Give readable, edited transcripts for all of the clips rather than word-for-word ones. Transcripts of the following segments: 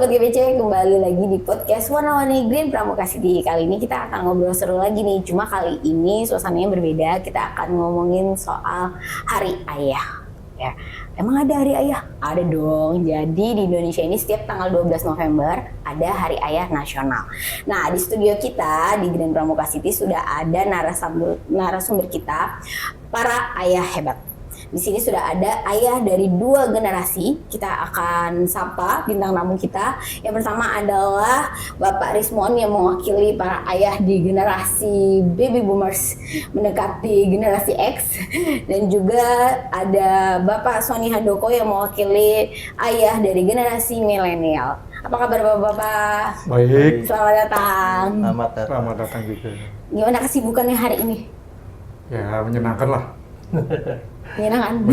Sobat GBC, kembali lagi di podcast Warna-Warni Green Pramuka City. Kali ini kita akan ngobrol seru lagi nih. Cuma kali ini suasananya berbeda. Kita akan ngomongin soal Hari Ayah. Ya, emang ada Hari Ayah? Ada dong. Jadi di Indonesia ini setiap tanggal 12 November ada Hari Ayah Nasional. Nah, di studio kita di Green Pramuka City sudah ada narasumber kita, para ayah hebat. Di sini sudah ada ayah dari 2 generasi. Kita akan sapa bintang tamu kita. Yang pertama adalah Bapak Rismon yang mewakili para ayah di generasi baby boomers mendekati generasi X, dan juga ada Bapak Sony Handoko yang mewakili ayah dari generasi milenial. Apa kabar Bapak-bapak? Baik. Selamat datang. Selamat datang juga. Gimana kesibukannya hari ini? Ya, menyenangkan lah. Menyenangkan.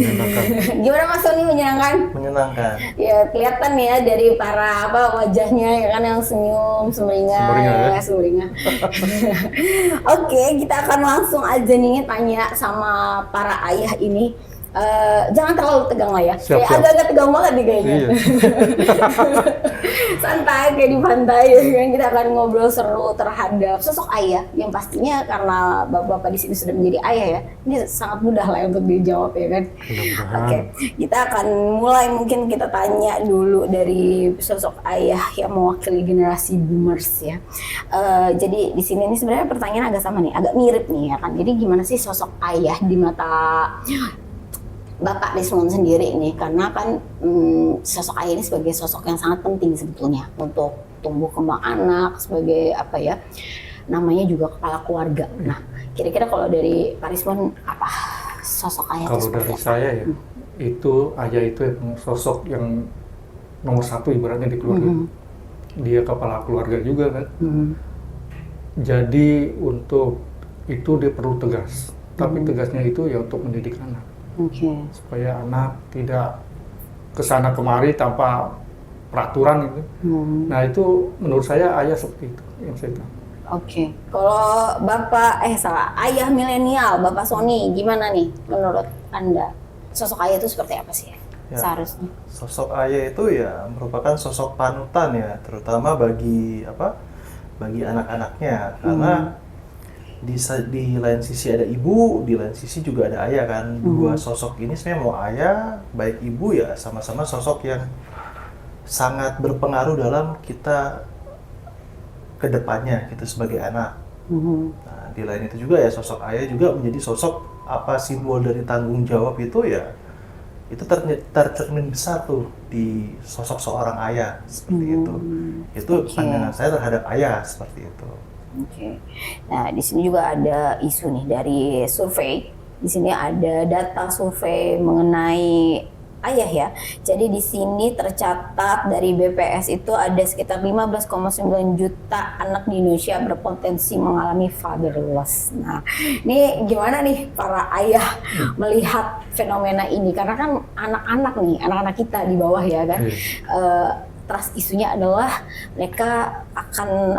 Gimana Mas Sony, menyenangkan? Menyenangkan. Ya kelihatan ya dari para wajahnya ya kan, yang senyum, sumringah. Oke, kita akan langsung aja nih tanya sama para ayah ini. Jangan terlalu tegang lah ya. Siap. Agak-agak tegang banget nih kayaknya. Iya. Santai kayak di pantai ya kan. Kita akan ngobrol seru terhadap sosok ayah yang pastinya karena bapak-bapak di sini sudah menjadi ayah ya. Ini sangat mudah lah untuk dijawab ya kan. Oke, kita akan mulai, mungkin kita tanya dulu dari sosok ayah yang mewakili generasi boomers ya. Jadi di sini ini sebenarnya pertanyaan agak sama nih, agak mirip nih ya kan. Jadi gimana sih sosok ayah di mata Bapak Rismon sendiri nih, karena kan sosok ayah ini sebagai sosok yang sangat penting sebetulnya untuk tumbuh kembang anak, sebagai apa ya, namanya juga kepala keluarga. Nah, kira-kira kalau dari Pak Rismon apa sosok ayah itu? Kalau dari saya ya, itu ayah itu sosok yang nomor 1 ibaratnya di keluarga. Dia kepala keluarga juga kan. Jadi untuk itu dia perlu tegas. Tapi tegasnya itu ya untuk mendidik anak. Supaya anak tidak kesana kemari tanpa peraturan gitu. Nah itu menurut saya ayah seperti itu yang saya tahu. Kalau ayah milenial, Bapak Sony, gimana nih menurut Anda? Sosok ayah itu seperti apa sih seharusnya? Sosok ayah itu ya merupakan sosok panutan ya, terutama bagi anak-anaknya, karena di lain sisi ada ibu, di lain sisi juga ada ayah kan. Dua sosok ini sebenarnya mau ayah, baik ibu ya sama-sama sosok yang sangat berpengaruh dalam kita ke depannya kita sebagai anak. Nah, di lain itu juga ya sosok ayah juga menjadi sosok simbol dari tanggung jawab itu ya. Itu tercermin besar tuh di sosok seorang ayah seperti itu. Itu pandangan saya terhadap ayah seperti itu. Nah, di sini juga ada isu nih dari survei. Di sini ada data survei mengenai ayah ya. Jadi di sini tercatat dari BPS itu ada sekitar 15,9 juta anak di Indonesia berpotensi mengalami fatherless. Nah, ini gimana nih para ayah melihat fenomena ini? Karena kan anak-anak kita di bawah ya kan. Trust isunya adalah mereka akan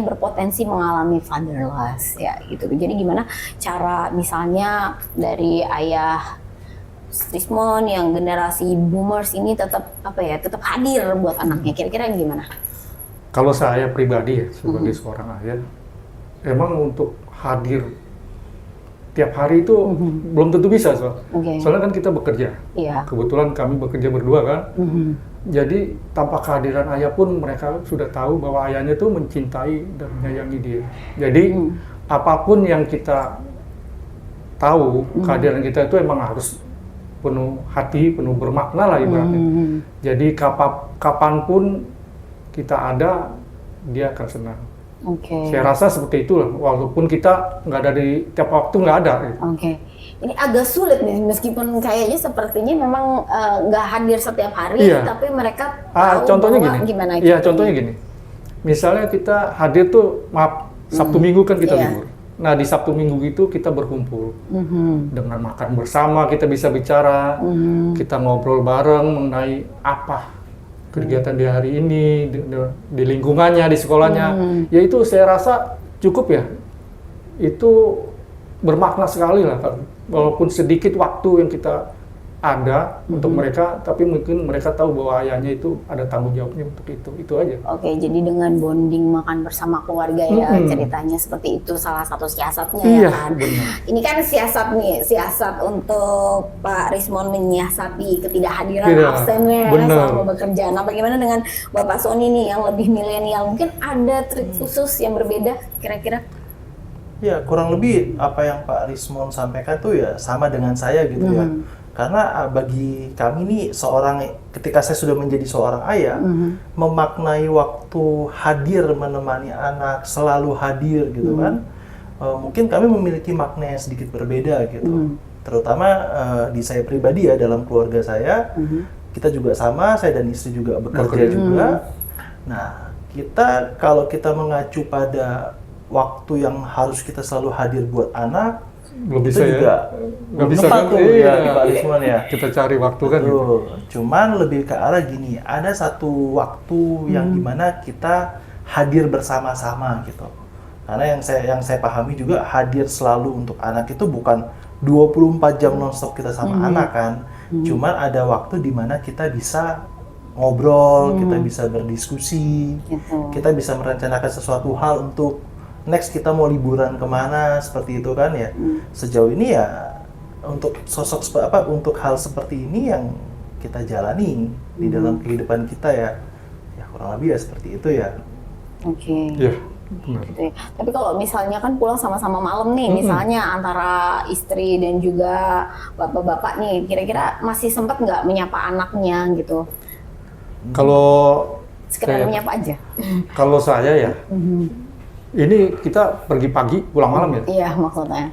berpotensi mengalami fatherless ya gitu. Jadi gimana cara misalnya dari ayah Rismon yang generasi boomers ini tetap hadir buat anaknya, kira-kira gimana? Kalau saya pribadi ya sebagai seorang ayah, emang untuk hadir tiap hari itu belum tentu bisa soalnya kan kita bekerja. Kebetulan kami bekerja berdua kan. Jadi tanpa kehadiran ayah pun mereka sudah tahu bahwa ayahnya itu mencintai dan menyayangi dia. Jadi apapun yang kita tahu, kehadiran kita itu emang harus penuh hati, penuh bermakna lah ibaratnya. Jadi kapanpun kita ada, dia akan senang. Saya rasa seperti itulah, walaupun kita nggak ada di tiap waktu nggak ada. Ini agak sulit nih, meskipun kayaknya sepertinya memang nggak hadir setiap hari, tapi mereka tahu contohnya bahwa gini. Gimana? Iya, contohnya gini. Misalnya kita hadir tuh, Sabtu Minggu kan kita libur. Nah di Sabtu Minggu itu kita berkumpul dengan makan bersama, kita bisa bicara, kita ngobrol bareng mengenai apa kegiatan di hari ini, di lingkungannya, di sekolahnya. Ya itu saya rasa cukup ya. Itu bermakna sekali lah, walaupun sedikit waktu yang kita ada untuk mereka, tapi mungkin mereka tahu bahwa ayahnya itu ada tanggung jawabnya untuk itu aja. Oke, jadi dengan bonding makan bersama keluarga ya, ceritanya seperti itu salah satu siasatnya Iya, ya kan. benar. Ini kan siasat untuk Pak Rismon menyiasati ketidakhadiran absennya selama bekerja. Nah, bagaimana dengan Bapak Sony nih yang lebih milenial? Mungkin ada trik khusus yang berbeda kira-kira? Ya, kurang lebih apa yang Pak Rismon sampaikan tuh ya sama dengan saya gitu ya. Karena bagi kami nih ketika saya sudah menjadi seorang ayah, memaknai waktu hadir menemani anak, selalu hadir gitu kan, mungkin kami memiliki makna yang sedikit berbeda gitu. Terutama di saya pribadi ya, dalam keluarga saya, kita juga sama, saya dan istri juga bekerja juga. Nah, kalau kita mengacu pada waktu yang harus kita selalu hadir buat anak, belum itu bisa juga nggak bisa kan ya di Pak Rismon ya. Kita cari waktu kan gitu. Cuman lebih ke arah gini, ada satu waktu yang dimana kita hadir bersama-sama gitu. Karena yang saya pahami juga, hadir selalu untuk anak itu bukan 24 jam nonstop kita sama anak kan. Cuman ada waktu dimana kita bisa ngobrol, kita bisa berdiskusi, kita bisa merencanakan sesuatu hal untuk next kita mau liburan kemana, seperti itu kan ya. Sejauh ini ya untuk untuk hal seperti ini yang kita jalani di dalam kehidupan kita ya kurang lebih ya seperti itu ya. Oke. Iya, benar. Gitu ya. Tapi kalau misalnya kan pulang sama-sama malam nih, misalnya antara istri dan juga bapak-bapak nih, kira-kira masih sempat nggak menyapa anaknya gitu? Kalau sekedar menyapa aja. Kalau saya ya, ini kita pergi pagi, pulang malam ya. Iya, maksudnya.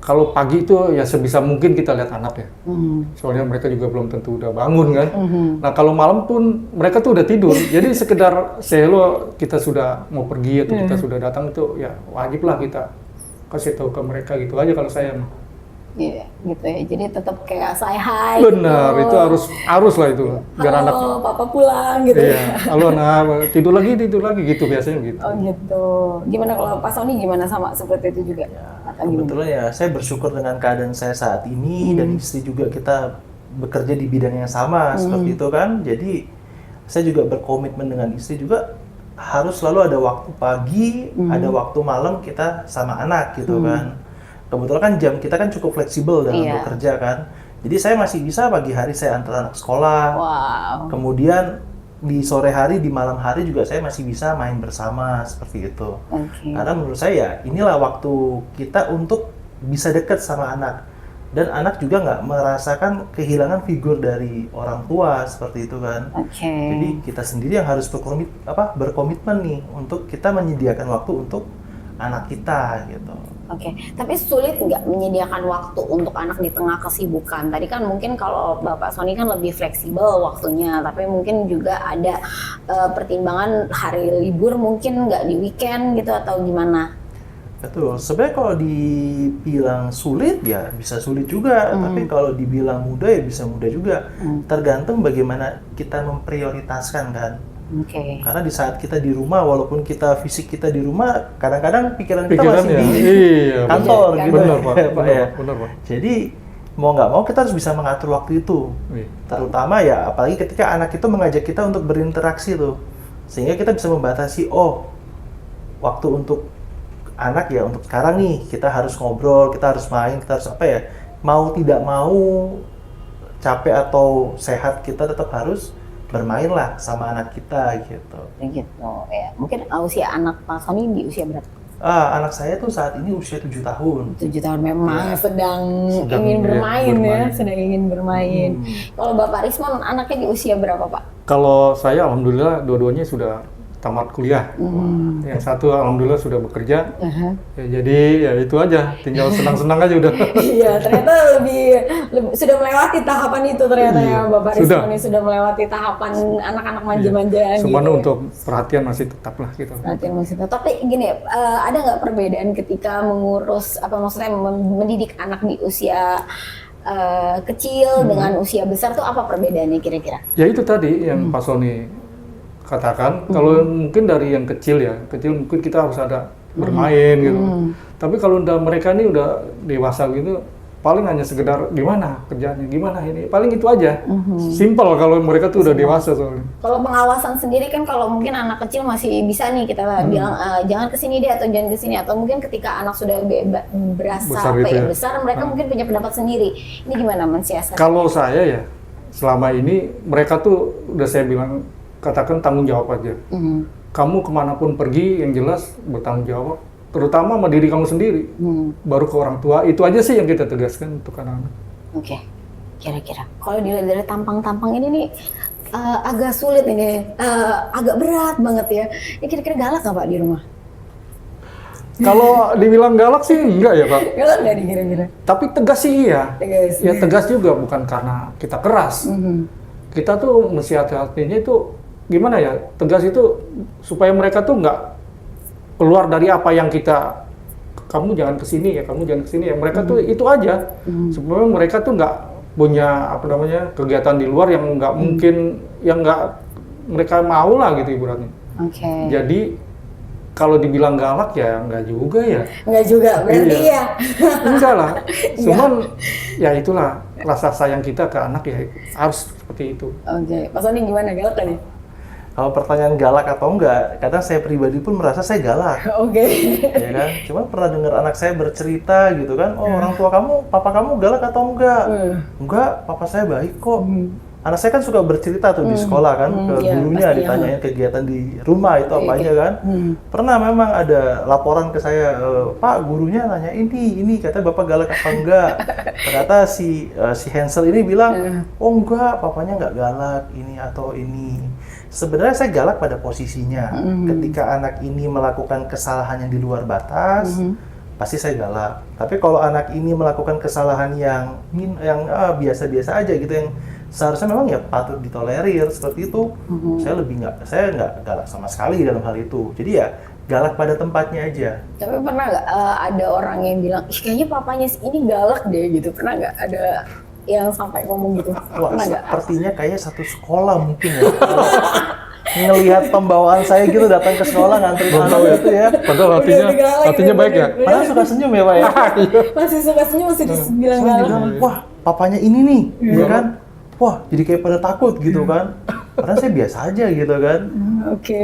Kalau pagi itu ya sebisa mungkin kita lihat anak ya. Soalnya mereka juga belum tentu udah bangun kan. Nah kalau malam pun mereka tuh udah tidur. Jadi sekedar say hello, kita sudah mau pergi atau kita sudah datang itu ya wajib lah kita kasih tahu ke mereka gitu aja kalau saya. Iya, gitu ya. Jadi tetap kayak say hi. Benar, itu harus lah itu. Biar anak. Halo, papa pulang gitu. Iya, halo nak, tidur lagi gitu biasanya gitu. Oh gitu. Gimana kalau Pak Sony gimana sama seperti itu juga? Kebetulan ya saya bersyukur dengan keadaan saya saat ini dan istri juga kita bekerja di bidang yang sama seperti itu kan. Jadi saya juga berkomitmen dengan istri juga harus selalu ada waktu pagi, ada waktu malam kita sama anak gitu kan. Kebetulan kan jam kita kan cukup fleksibel dalam bekerja kan. Jadi saya masih bisa pagi hari saya antar anak sekolah. Kemudian di sore hari, di malam hari juga saya masih bisa main bersama seperti itu. Karena menurut saya inilah waktu kita untuk bisa dekat sama anak. Dan anak juga nggak merasakan kehilangan figur dari orang tua seperti itu kan. Jadi kita sendiri yang harus berkomitmen nih untuk kita menyediakan waktu untuk anak kita gitu. Tapi sulit nggak menyediakan waktu untuk anak di tengah kesibukan? Tadi kan mungkin kalau Bapak Sony kan lebih fleksibel waktunya, tapi mungkin juga ada pertimbangan hari libur mungkin nggak di weekend gitu atau gimana? Betul, sebenarnya kalau dibilang sulit ya bisa sulit juga, tapi kalau dibilang mudah ya bisa mudah juga. Tergantung bagaimana kita memprioritaskan kan. Karena di saat kita di rumah, walaupun fisik kita di rumah, kadang-kadang pikiran kita masih di kantor gitu. Benar, Pak. Benar, Pak. Jadi mau nggak mau kita harus bisa mengatur waktu itu. Terutama ya apalagi ketika anak itu mengajak kita untuk berinteraksi tuh. Sehingga kita bisa membatasi, waktu untuk anak ya untuk sekarang nih kita harus ngobrol, kita harus main, kita harus mau tidak mau, capek atau sehat kita tetap harus bermainlah sama anak kita gitu. Gitu ya. Mungkin usia anak Pak Sony di usia berapa? Anak saya tuh saat ini usia 7 tahun. 7 tahun memang sedang ingin bermain ya, sedang ingin bermain. Kalau Bapak Rismon anaknya di usia berapa, Pak? Kalau saya alhamdulillah dua-duanya sudah tamat kuliah. Yang satu alhamdulillah sudah bekerja. Ya, jadi ya itu aja, tinggal senang-senang aja udah. Iya, ternyata lebih sudah melewati tahapan itu ternyata ya Bapak Rismon ini sudah melewati tahapan anak-anak manja-manjaan. Cuman gitu. Untuk perhatian masih tetap lah gitu. Perhatian masih tetap. Tapi gini, ada nggak perbedaan ketika mengurus maksudnya mendidik anak di usia kecil dengan usia besar tuh apa perbedaannya kira-kira? Ya itu tadi yang Pak Sony katakan, kalau mungkin dari yang kecil mungkin kita harus ada bermain gitu. Tapi kalau mereka ini udah dewasa gitu, paling hanya sekedar gimana kerjanya, gimana ini, paling itu aja. Simple kalau mereka tuh udah dewasa soalnya. Kalau pengawasan sendiri kan kalau mungkin anak kecil masih bisa nih kita bilang jangan kesini deh atau jangan kesini, atau mungkin ketika anak sudah berasa Besar apa gitu ya, ya. besar mereka mungkin punya pendapat sendiri. Ini gimana mensiasat? Kalau saya ya selama ini mereka tuh udah saya bilang katakan tanggung jawab aja. Kamu kemanapun pergi yang jelas bertanggung jawab, terutama sama diri kamu sendiri, baru ke orang tua. Itu aja sih yang kita tegaskan untuk anak-anak. Oke. Kira-kira kalau dilihat dari tampang-tampang ini nih agak sulit ini, agak berat banget ya. Ini kira-kira galak nggak Pak di rumah? Kalau dibilang galak sih enggak ya Pak. Galak nggak nih kira-kira? Tapi tegas sih iya. Tegas. Ya tegas juga, bukan karena kita keras. Kita tuh mesti hati-hatinya itu gimana ya, tegas itu supaya mereka tuh nggak keluar dari apa yang kita, kamu jangan kesini ya, kamu jangan kesini ya. Mereka tuh itu aja, supaya mereka tuh nggak punya apa namanya kegiatan di luar yang nggak mungkin, yang nggak mereka mau lah gitu ibaratnya. Jadi kalau dibilang galak ya nggak juga ya. Nggak juga, berarti ya. Enggak lah, cuman ya itulah rasa sayang kita ke anak ya harus seperti itu. Oke, Pak Sony gimana, galak kan ya? Kalau pertanyaan galak atau enggak, kadang saya pribadi pun merasa saya galak. Oke. Ya kan? Cuma pernah dengar anak saya bercerita gitu kan, oh orang tua kamu, papa kamu galak atau enggak? Enggak, papa saya baik kok. Anak saya kan suka bercerita tuh di sekolah kan, ke gurunya pasti, ditanyain kegiatan di rumah itu apa aja kan. Pernah memang ada laporan ke saya, Pak gurunya nanya ini katanya bapak galak apa enggak. Ternyata si Hansel ini bilang, oh enggak, papanya enggak galak ini atau ini. Sebenarnya saya galak pada posisinya. Ketika anak ini melakukan kesalahan yang di luar batas, pasti saya galak. Tapi kalau anak ini melakukan kesalahan yang biasa-biasa aja gitu, yang seharusnya memang ya patut ditolerir seperti itu, saya nggak galak sama sekali dalam hal itu. Jadi ya galak pada tempatnya aja. Tapi pernah nggak ada orang yang bilang, ih kayaknya papanya ini galak deh gitu? Pernah nggak ada yang sampai ngomong gitu? Wah, Pernah nggak? sepertinya kayak satu sekolah mungkin ya. Ngelihat pembawaan saya gitu datang ke sekolah ngantri anak itu ya. Padahal hatinya baik ya. Padahal suka senyum ya Pak ya. Masih suka senyum, masih dibilang Saya galak. bilang, wah papanya ini nih, ya kan? Wah jadi kayak pada takut gitu kan. Padahal saya biasa aja gitu kan. Oke,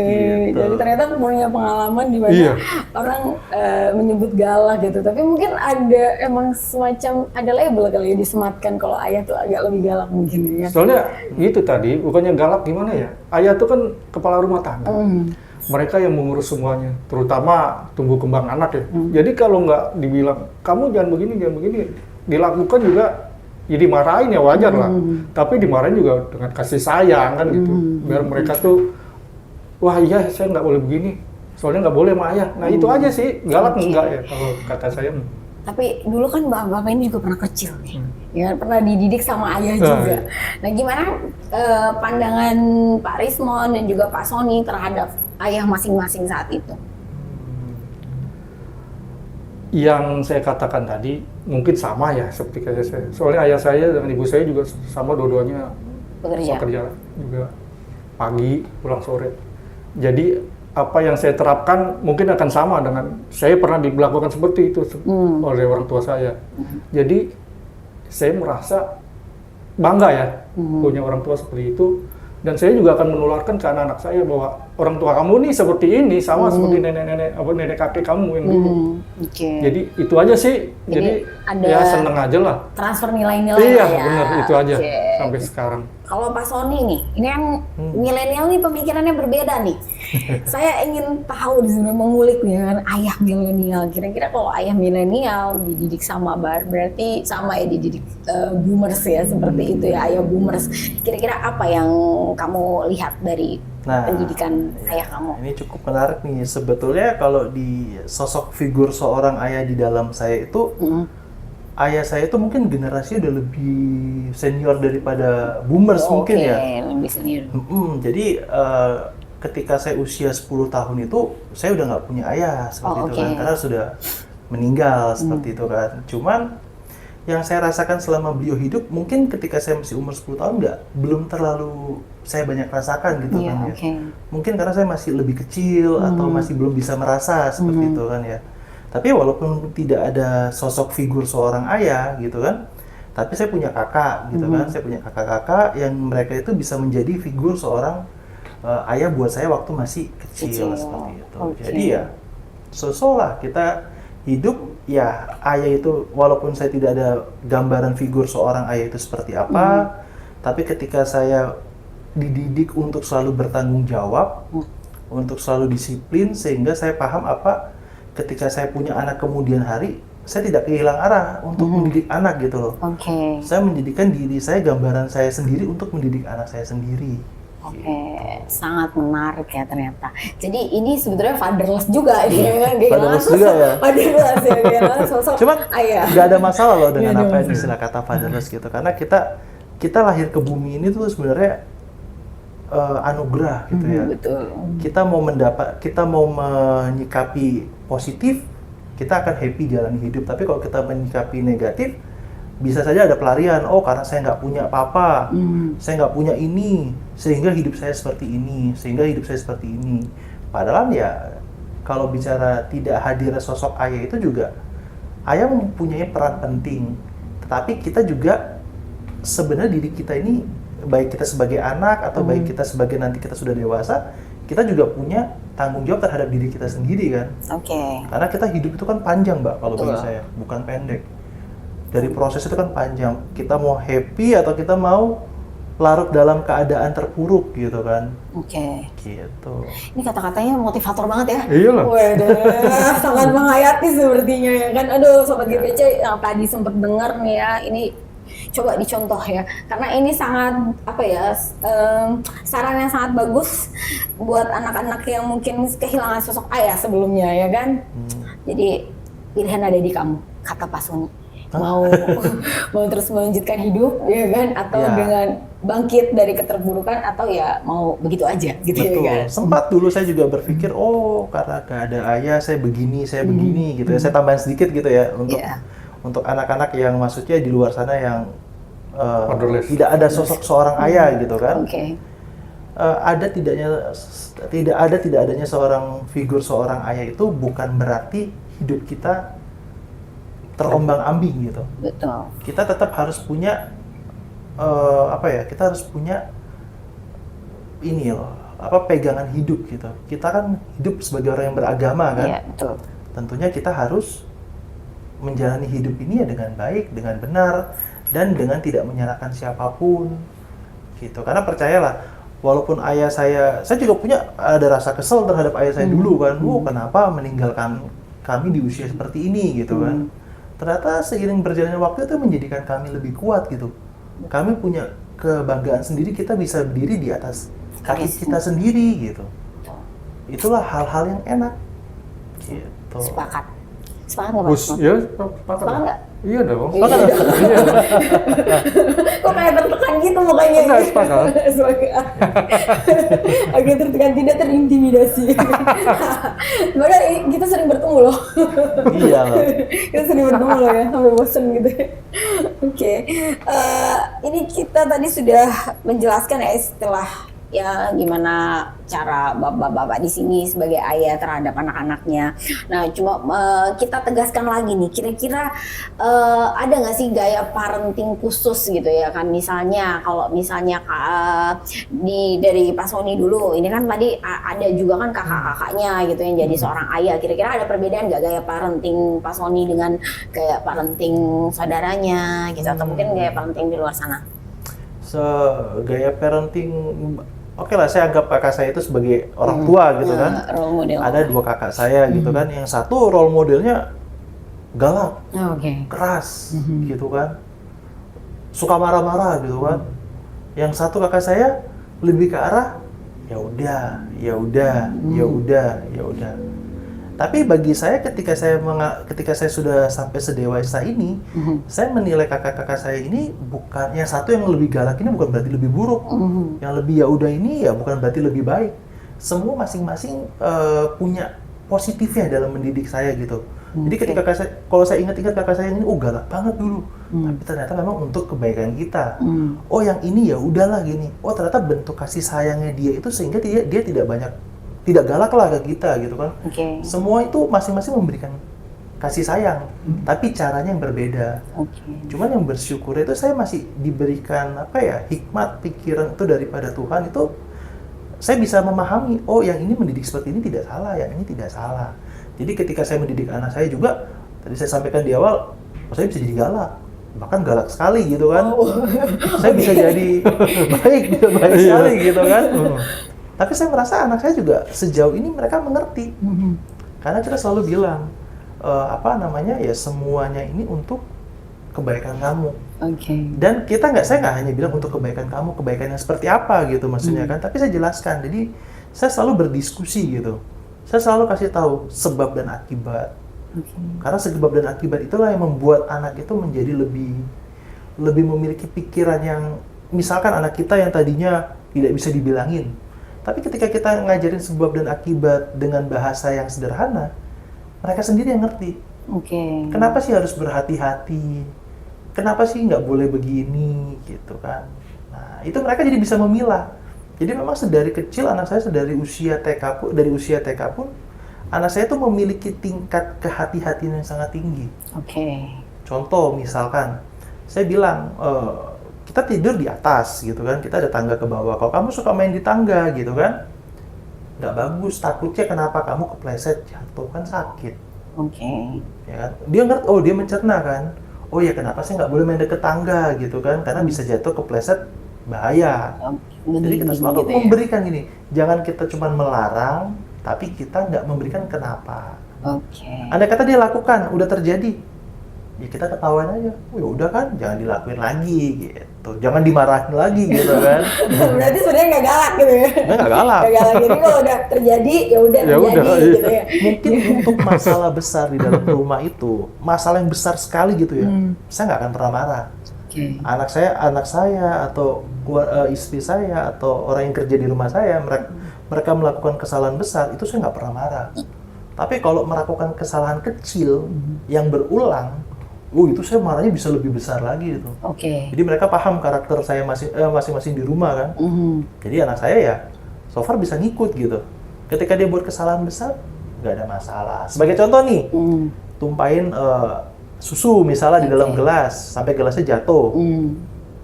Gitu. jadi ternyata punya pengalaman di mana orang menyebut galak gitu. Tapi mungkin ada emang semacam ada label kali ya disematkan kalau ayah tuh agak lebih galak mungkin ya. Soalnya itu tadi bukannya galak gimana ya? Ayah tuh kan kepala rumah tangga. Mereka yang mengurus semuanya, terutama tumbuh kembang anak ya. Jadi kalau nggak dibilang kamu jangan begini, dilakukan juga ya dimarahin ya wajar lah. Tapi dimarahin juga dengan kasih sayang kan gitu. Biar mereka tuh, wah iya saya nggak boleh begini, soalnya nggak boleh sama ayah. Nah itu aja sih, galak enggak ya kalau kata saya. Tapi dulu kan bapak ini juga pernah kecil nih, ya kan? Pernah dididik sama ayah juga. Nah gimana pandangan Pak Rismon dan juga Pak Sony terhadap ayah masing-masing saat itu? Yang saya katakan tadi mungkin sama ya seperti kayak saya. Soalnya ayah saya dan ibu saya juga sama, dua-duanya bekerja juga pagi pulang sore. Jadi apa yang saya terapkan mungkin akan sama dengan saya pernah dilakukan seperti itu oleh orang tua saya. Jadi saya merasa bangga ya punya orang tua seperti itu, dan saya juga akan menularkan ke anak-anak saya bahwa orang tua kamu nih seperti ini, sama seperti nenek kakek kamu yang dulu. Jadi itu aja sih. Jadi ada ya seneng aja lah. Transfer nilai-nilai Iya ya. benar, itu aja sampai sekarang. Kalau Pak Sony nih, ini yang milenial nih pemikirannya berbeda nih. Saya ingin tahu di sini, mengulik nih kan ayah milenial. Kira-kira kalau ayah milenial dididik sama berarti sama ya dididik boomers ya, seperti itu ya, ayah boomers. Kira-kira apa yang kamu lihat dari pendidikan ayah kamu? Ini cukup menarik nih. Sebetulnya kalau di sosok figur seorang ayah di dalam saya itu, ayah saya itu mungkin generasi udah lebih senior daripada boomers mungkin ya. Lebih senior. Jadi ketika saya usia 10 tahun itu, saya udah nggak punya ayah seperti itu kan, karena sudah meninggal seperti itu kan. Cuman yang saya rasakan selama beliau hidup, mungkin ketika saya masih umur 10 tahun belum terlalu saya banyak rasakan gitu kan ya. Mungkin karena saya masih lebih kecil atau masih belum bisa merasa seperti itu kan ya. Tapi walaupun tidak ada sosok figur seorang ayah gitu kan, tapi saya punya kakak gitu kan, saya punya kakak-kakak yang mereka itu bisa menjadi figur seorang ayah buat saya waktu masih kecil seperti itu. Jadi ya, so lah kita hidup ya, ayah itu walaupun saya tidak ada gambaran figur seorang ayah itu seperti apa, tapi ketika saya dididik untuk selalu bertanggung jawab, untuk selalu disiplin, sehingga saya paham apa ketika saya punya anak kemudian hari, saya tidak kehilang arah untuk mendidik anak gitu loh. Saya menjadikan diri saya, gambaran saya sendiri untuk mendidik anak saya sendiri. Sangat menarik ya ternyata. Jadi ini sebetulnya fatherless juga ya kan? Fatherless juga ya. Fatherless ya, sosok cuman ayah. Nggak ada masalah loh dengan apa yang istilah kata fatherless gitu, karena kita lahir ke bumi ini tuh sebenarnya anugerah gitu ya. Betul. Kita mau menyikapi positif, kita akan happy jalani hidup. Tapi kalau kita menyikapi negatif, bisa saja ada pelarian. Oh, karena saya nggak punya apa-apa, saya nggak punya ini, sehingga hidup saya seperti ini, Padahal ya, kalau bicara tidak hadir sosok ayah itu juga, ayah mempunyai peran penting. Tetapi kita juga, sebenarnya diri kita ini, baik kita sebagai anak atau baik kita sebagai nanti kita sudah dewasa, kita juga punya tanggung jawab terhadap diri kita sendiri kan. Karena kita hidup itu kan panjang, Mbak, kalau bagi saya, bukan pendek. Dari proses itu kan panjang. Kita mau happy atau kita mau larut dalam keadaan terpuruk gitu kan. Gitu. Ini kata-katanya motivator banget ya. Iyalah. Waduh, sangat menghayati sepertinya ya kan. Aduh, Sobat GPC yang tadi sempat dengar nih ya, ini coba dicontoh ya. Karena ini sangat, saran yang sangat bagus buat anak-anak yang mungkin kehilangan sosok ayah sebelumnya ya kan. Jadi pilihan ada di kamu, kata Pak Sony. Mau terus melanjutkan hidup ya kan, atau dengan bangkit dari keterburukan, atau ya mau begitu aja gitu. Betul. Ya kan. Sempat dulu saya juga berpikir, oh karena gak ada ayah saya begini gitu ya. Saya tambahin sedikit gitu ya untuk anak-anak yang maksudnya di luar sana yang tidak ada sosok seorang ayah gitu kan. Tidak adanya seorang figur seorang ayah itu bukan berarti hidup kita terombang-ambing gitu. Betul. Kita tetap harus punya kita harus punya ini loh, pegangan hidup gitu. Kita kan hidup sebagai orang yang beragama kan. Iya, betul. Tentunya kita harus menjalani hidup ini ya dengan baik, dengan benar, dan dengan tidak menyalahkan siapapun gitu. Karena percayalah, walaupun ayah saya juga punya ada rasa kesel terhadap ayah saya dulu kan. Kenapa meninggalkan kami di usia seperti ini gitu kan. Ternyata seiring berjalannya waktu itu menjadikan kami lebih kuat gitu. Kami punya kebanggaan sendiri, kita bisa berdiri di atas kaki kita sendiri gitu. Itulah hal-hal yang enak gitu. Sepakat nggak Mas? Ya, sepakat nggak? Iya dong. Sepakat. Kok kayak tertekan gitu mukanya? Enggak, sepakat. Agak tertekan, tidak terintimidasi. Padahal kita sering bertemu loh. Iya loh. Kita sering bertemu loh ya, sampai bosan gitu. Ini kita tadi sudah menjelaskan ya istilah ya gimana cara bapak-bapak di sini sebagai ayah terhadap anak-anaknya. Nah, cuma kita tegaskan lagi nih, kira-kira ada nggak sih gaya parenting khusus gitu ya kan? Misalnya kalau dari Pak Sony dulu, ini kan tadi ada juga kan kakak-kakaknya gitu yang jadi seorang ayah. Kira-kira ada perbedaan nggak gaya parenting Pak Sony dengan gaya parenting saudaranya gitu, atau mungkin gaya parenting di luar sana? Gaya parenting, oke lah, saya anggap kakak saya itu sebagai orang tua gitu kan. Role model. Ada dua kakak saya gitu kan. Yang satu role modelnya galak, keras gitu kan. Suka marah-marah gitu kan. Yang satu kakak saya lebih ke arah ya udah. Tapi bagi saya ketika saya sudah sampai sedewasa ini, saya menilai kakak-kakak saya ini bukan, yang satu yang lebih galak ini bukan berarti lebih buruk, yang lebih ya udah ini ya bukan berarti lebih baik. Semua masing-masing punya positifnya dalam mendidik saya gitu. Jadi ketika kalau saya ingat-ingat kakak saya ini, galak banget dulu, tapi ternyata memang untuk kebaikan kita. Oh yang ini ya udahlah gini. Oh ternyata bentuk kasih sayangnya dia itu sehingga dia tidak galak lah ke kita gitu kan. Semua itu masing-masing memberikan kasih sayang, tapi caranya yang berbeda. Cuman yang bersyukur itu saya masih diberikan hikmat pikiran itu daripada Tuhan, itu saya bisa memahami, oh yang ini mendidik seperti ini tidak salah, yang ini tidak salah. Jadi ketika saya mendidik anak saya juga, tadi saya sampaikan di awal, saya bisa jadi galak, bahkan galak sekali gitu kan. Saya bisa jadi baik sekali gitu kan. Tapi saya merasa anak saya juga sejauh ini mereka mengerti. Karena kita selalu bilang, ya semuanya ini untuk kebaikan kamu. Dan saya nggak hanya bilang untuk kebaikan kamu, kebaikan yang seperti apa gitu maksudnya kan, tapi saya jelaskan. Jadi saya selalu berdiskusi gitu. Saya selalu kasih tahu sebab dan akibat. Karena sebab dan akibat itulah yang membuat anak itu menjadi lebih memiliki pikiran yang, misalkan anak kita yang tadinya tidak bisa dibilangin, tapi ketika kita ngajarin sebab dan akibat dengan bahasa yang sederhana, mereka sendiri yang ngerti. Kenapa sih harus berhati-hati? Kenapa sih nggak boleh begini gitu kan? Nah, itu mereka jadi bisa memilah. Jadi memang sedari kecil anak saya, dari usia TK pun anak saya tuh memiliki tingkat kehati-hatian yang sangat tinggi. Contoh misalkan, saya bilang, kita tidur di atas gitu kan, kita ada tangga ke bawah. Kalau kamu suka main di tangga gitu kan, nggak bagus, takutnya kenapa kamu kepleset jatuh kan sakit. Ya kan? Dia ngerti, dia mencerna kan. Oh ya, kenapa sih nggak boleh main deket tangga gitu kan? Karena bisa jatuh kepleset bahaya. Jadi kita selalu memberikan gini, jangan kita cuma melarang, tapi kita nggak memberikan kenapa. Andai kata dia lakukan, udah terjadi, ya kita ketahuan aja. Ya udah kan, jangan dilakuin lagi gitu. Jangan dimarahin lagi gitu kan. Berarti sebenarnya nggak galak gitu ya? Nggak galak. Jadi kalau udah terjadi, ya udah terjadi gitu ya. Mungkin untuk masalah besar di dalam rumah itu, masalah yang besar sekali gitu ya, saya nggak akan pernah marah. Anak saya atau istri saya atau orang yang kerja di rumah saya, mereka melakukan kesalahan besar, itu saya nggak pernah marah. Tapi kalau melakukan kesalahan kecil yang berulang, itu saya marahnya bisa lebih besar lagi gitu. Jadi mereka paham karakter saya masing-masing di rumah kan. Jadi anak saya ya so far bisa ngikut gitu. Ketika dia buat kesalahan besar, nggak ada masalah. Sebagai contoh nih, tumpahin susu misalnya di dalam gelas sampai gelasnya jatuh.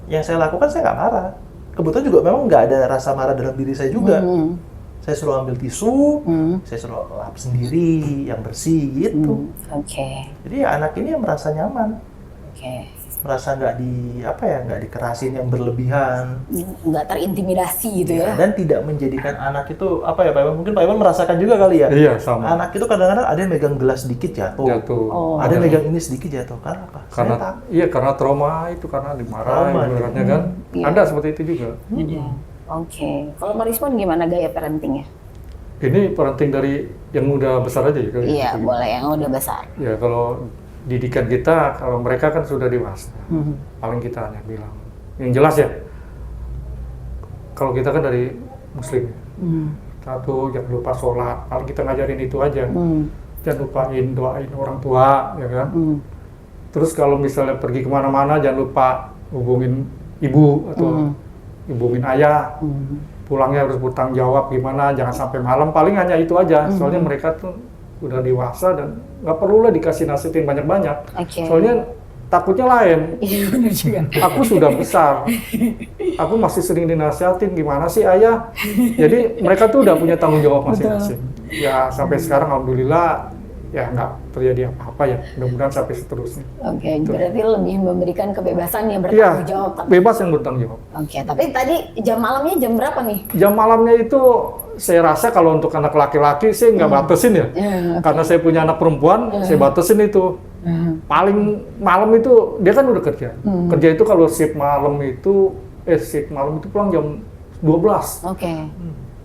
Yang saya lakukan, saya nggak marah. Kebetulan juga memang nggak ada rasa marah dalam diri saya juga. Saya suruh ambil tisu, saya suruh lap sendiri yang bersih gitu. Jadi ya anak ini yang merasa nyaman, merasa nggak dikerasin yang berlebihan, nggak terintimidasi gitu ya. Dan tidak menjadikan anak itu Pak Iwan, mungkin Pak Iwan merasakan juga kali ya. Iya, sama. Anak itu kadang-kadang ada yang megang gelas sedikit jatuh. Ada yang megang ini sedikit jatuh. Karena trauma itu, karena dimarahin ibaratnya kan. Ada seperti itu juga. Kalau Pak Rismon gimana gaya parentingnya? Ini parenting dari yang udah besar aja ya? Iya, boleh yang udah besar. Ya, kalau didikan kita, kalau mereka kan sudah dewasa, paling kita hanya bilang, yang jelas ya, kalau kita kan dari Muslim, satu, jangan lupa sholat, paling kita ngajarin itu aja, jangan lupain doain orang tua, ya kan. Terus kalau misalnya pergi kemana-mana, jangan lupa hubungin ibu atau hubungin ayah, pulangnya harus bertanggung jawab gimana, jangan sampai malam, paling hanya itu aja. Soalnya mereka tuh udah dewasa dan nggak perlu lah dikasih nasihatin banyak-banyak. Soalnya takutnya lain. Aku sudah besar, aku masih sering dinasihatin, gimana sih ayah? Jadi mereka tuh udah punya tanggung jawab masing-masing. Ya sampai sekarang alhamdulillah ya nggak terjadi apa-apa ya, mudah-mudahan sampai seterusnya. Berarti lebih memberikan kebebasan ya bertanggung jawab. Bebas yang bertanggung jawab. Tapi tadi jam malamnya jam berapa nih? Jam malamnya itu saya rasa kalau untuk anak laki-laki saya nggak batasin ya, karena saya punya anak perempuan, saya batasin itu. Paling malam itu dia kan udah kerja. Kerja itu kalau shift malam itu pulang jam 12.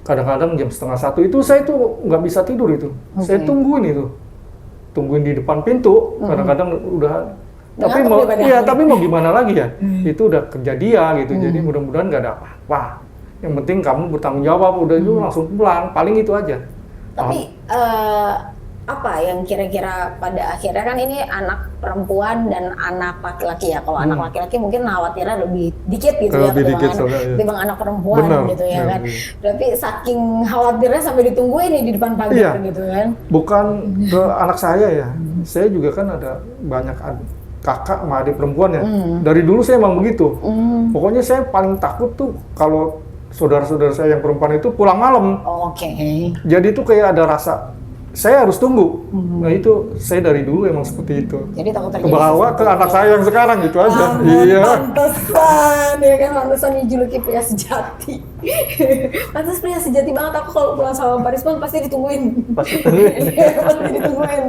Kadang-kadang jam 12:30 itu saya tuh nggak bisa tidur itu. Saya tungguin di depan pintu, kadang-kadang udah, tapi mau gimana lagi ya, itu udah kerja dia gitu, jadi mudah-mudahan nggak ada apa-apa, yang penting kamu bertanggung jawab, udah itu langsung pulang, paling itu aja. Tapi apa yang kira-kira pada akhirnya kan ini anak perempuan dan anak laki-laki ya. Kalau anak laki-laki mungkin khawatirnya lebih dikit gitu ya ketimbang anak perempuan. Benar, gitu ya kan. Tapi saking khawatirnya sampai ditungguin nih di depan pagar gitu kan. Bukan ke anak saya ya. Saya juga kan ada banyak kakak sama adik perempuan ya. Dari dulu saya emang begitu. Pokoknya saya paling takut tuh kalau saudara-saudara saya yang perempuan itu pulang malam. Oke. Jadi itu kayak ada rasa saya harus tunggu. Nah itu saya dari dulu emang seperti itu. Jadi takut terjadi kebawa ke anak saya yang sekarang gitu aja. Iya. Pantesan ya kan, pantesan dijuluki pria sejati. Pantes pria sejati banget, aku kalau pulang sama Pak Risman pasti ditungguin. Pasti ditungguin.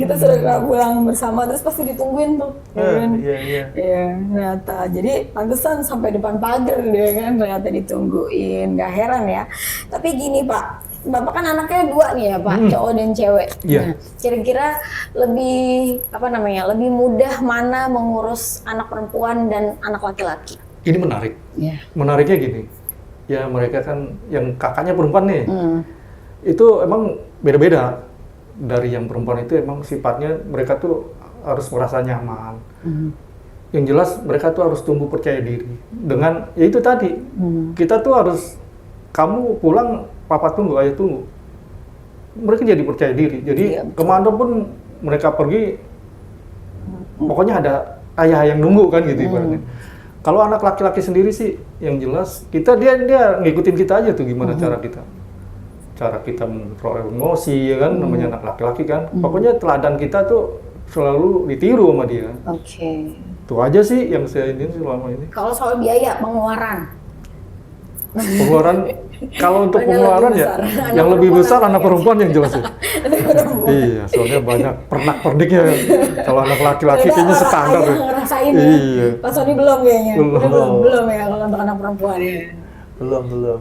Kita sudah pulang bersama terus pasti ditungguin tuh. Iya. Ternyata. Jadi pantesan sampai depan pagar dia kan ternyata ditungguin. Gak heran ya. Tapi gini Pak, Bapak kan anaknya 2 nih ya Pak, cowok dan cewek. Nah, kira-kira lebih lebih mudah mana mengurus anak perempuan dan anak laki-laki? Ini menarik. Menariknya gini, ya mereka kan yang kakaknya perempuan nih, itu emang beda-beda. Dari yang perempuan itu emang sifatnya mereka tuh harus merasa nyaman. Yang jelas mereka tuh harus tumbuh percaya diri. Dengan ya itu tadi, kita tuh harus kamu pulang papa tunggu, ayah tunggu. Mereka jadi percaya diri. Jadi kemana pun mereka pergi, pokoknya ada ayah yang nunggu kan gitu ibaratnya. Kalau anak laki-laki sendiri sih, yang jelas dia ngikutin kita aja tuh gimana cara kita mengontrol emosi ya kan, namanya anak laki-laki kan. Pokoknya teladan kita tuh selalu ditiru sama dia. Itu aja sih yang saya ini selama ini. Kalau soal biaya pengeluaran, kalau untuk pengeluaran ya yang lebih besar anak perempuan yang jelas ya. Iya, soalnya banyak pernak-perniknya. Kalau anak laki-laki kayaknya standar ya. Ngerasain ya. Pak Sony belum kayaknya. Belum ya kalau untuk anak perempuan ya. Belum.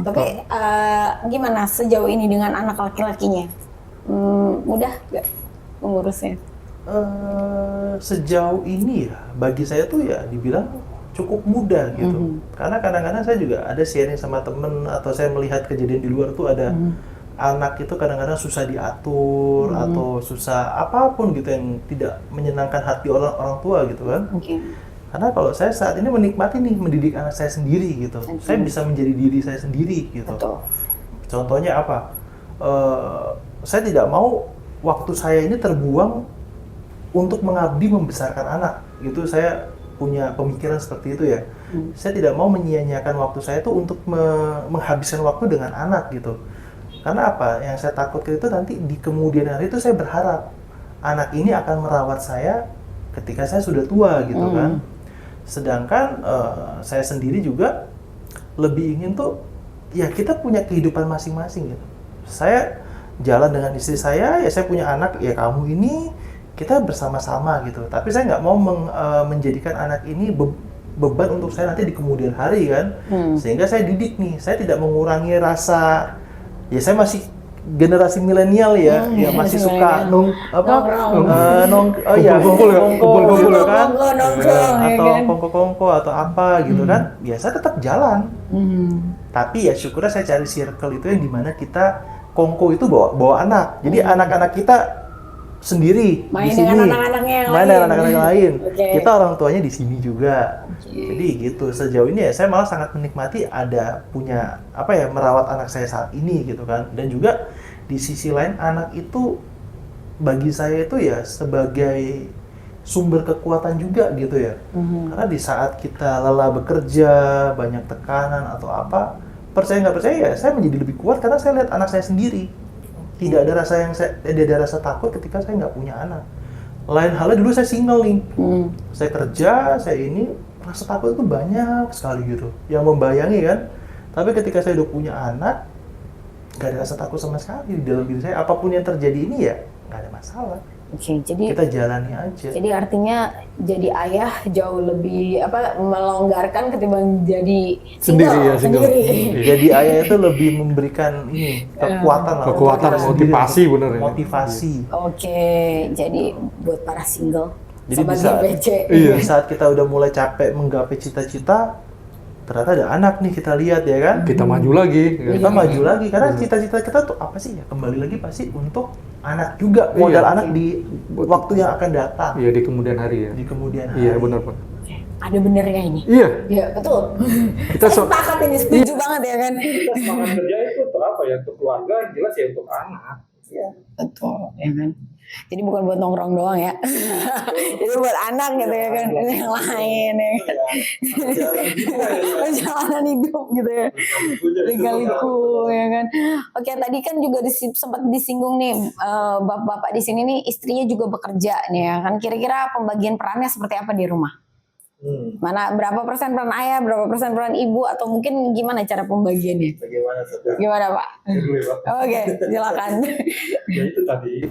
Tapi gimana sejauh ini dengan anak laki-lakinya? Mudah nggak mengurusnya? Sejauh ini ya bagi saya tuh ya dibilang cukup mudah gitu. Karena kadang-kadang saya juga ada sharing sama temen atau saya melihat kejadian di luar tuh ada anak itu kadang-kadang susah diatur atau susah apapun gitu yang tidak menyenangkan hati orang tua gitu kan. Karena kalau saya saat ini menikmati nih mendidik anak saya sendiri gitu. Saya bisa menjadi diri saya sendiri gitu. Contohnya apa? Saya tidak mau waktu saya ini terbuang untuk mengabdi membesarkan anak gitu. Saya punya pemikiran seperti itu ya. Saya tidak mau menyia-nyiakan waktu saya itu untuk menghabiskan waktu dengan anak gitu. Karena apa? Yang saya takutkan itu nanti di kemudian hari itu saya berharap anak ini akan merawat saya ketika saya sudah tua gitu kan. Sedangkan saya sendiri juga lebih ingin tuh ya kita punya kehidupan masing-masing gitu. Saya jalan dengan istri saya, ya saya punya anak, ya kamu ini kita bersama-sama gitu. Tapi saya nggak mau menjadikan anak ini beban untuk saya nanti di kemudian hari kan. Sehingga saya didik nih, saya tidak mengurangi rasa, ya saya masih generasi milenial ya, ya masih suka kumpul kan, atau kongko-kongko atau apa gitu kan. Ya saya tetap jalan. Tapi ya syukurnya saya cari circle itu yang dimana kita kongko itu bawa anak. Jadi anak-anak kita sendiri main di sini, dengan anak-anaknya yang lain. Kita orang tuanya di sini juga. Jadi gitu. Sejauh ini ya saya malah sangat menikmati ada punya merawat anak saya saat ini gitu kan. Dan juga di sisi lain anak itu bagi saya itu ya sebagai sumber kekuatan juga gitu ya. Karena di saat kita lelah bekerja, banyak tekanan atau apa, percaya nggak percaya ya saya menjadi lebih kuat karena saya lihat anak saya sendiri. Tidak ada rasa takut ketika saya nggak punya anak. Lain halnya dulu saya single nih, saya kerja, saya ini rasa takut itu banyak sekali gitu, yang membayangi kan. Tapi ketika saya udah punya anak, nggak ada rasa takut sama sekali di dalam diri saya. Apapun yang terjadi ini ya nggak ada masalah. Jadi kita jalani aja. Jadi artinya jadi ayah jauh lebih melonggarkan ketimbang jadi single. Jadi ayah itu lebih memberikan ini kekuatan, motivasi benar ya. Motivasi. Jadi buat para single. Jadi di saat kita udah mulai capek menggapai cita-cita, ternyata ada anak nih kita lihat ya kan. Kita maju lagi. Kita maju lagi karena cita-cita kita tuh apa sih ya? Kembali lagi pasti untuk anak juga, modal anak di waktu yang akan datang. Iya, di kemudian hari ya. Di kemudian hari. Iya, benar Pak. Ada benernya ini. Iya. Iya, betul. Kita sepakat ini, setuju banget ya kan. Semangat kerja itu untuk apa ya? Untuk keluarga, jelas ya untuk anak. Iya, betul ya kan. Jadi bukan buat nongkrong doang ya. Jadi buat anak gitu ya kan. Yang lain ya kan. Perjalanan hidup gitu ya. Liga-liku ya kan. Oke, tadi kan juga sempat disinggung nih bapak-bapak di sini nih istrinya juga bekerja nih ya kan. Kira-kira pembagian perannya seperti apa di rumah? Mana berapa persen peran ayah, berapa persen peran ibu, atau mungkin gimana cara pembagiannya? Gimana Pak? Oke, silakan. Ya itu tadi.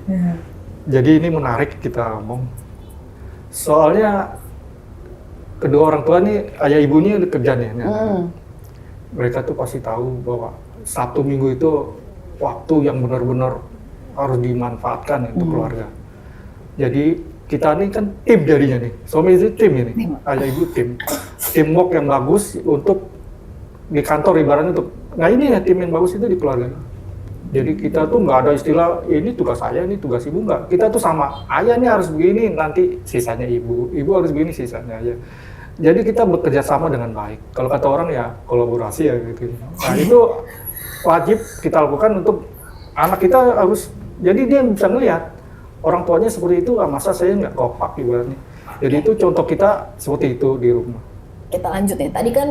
Jadi ini menarik kita ngomong. Soalnya kedua orang tua nih, ayah ibunya kerja nih. Mereka tuh pasti tahu bahwa Sabtu Minggu itu waktu yang benar-benar harus dimanfaatkan untuk keluarga. Jadi kita ini kan tim jadinya nih, suami istri tim ini, ayah ibu tim. Teamwork yang bagus untuk di kantor ibaratnya untuk, nah ini ya tim yang bagus itu di keluarga. Jadi kita tuh nggak ada istilah ini tugas saya, ini tugas ibu, nggak. Kita tuh sama, ayah ini harus begini, nanti sisanya ibu harus begini, sisanya ayah. Jadi kita bekerja sama dengan baik. Kalau kata orang ya kolaborasi ya gitu. Nah itu wajib kita lakukan untuk anak kita harus, jadi dia bisa ngelihat orang tuanya seperti itu, masa saya nggak kompak ibaratnya. Jadi itu contoh kita seperti itu di rumah. Kita lanjut ya. Tadi kan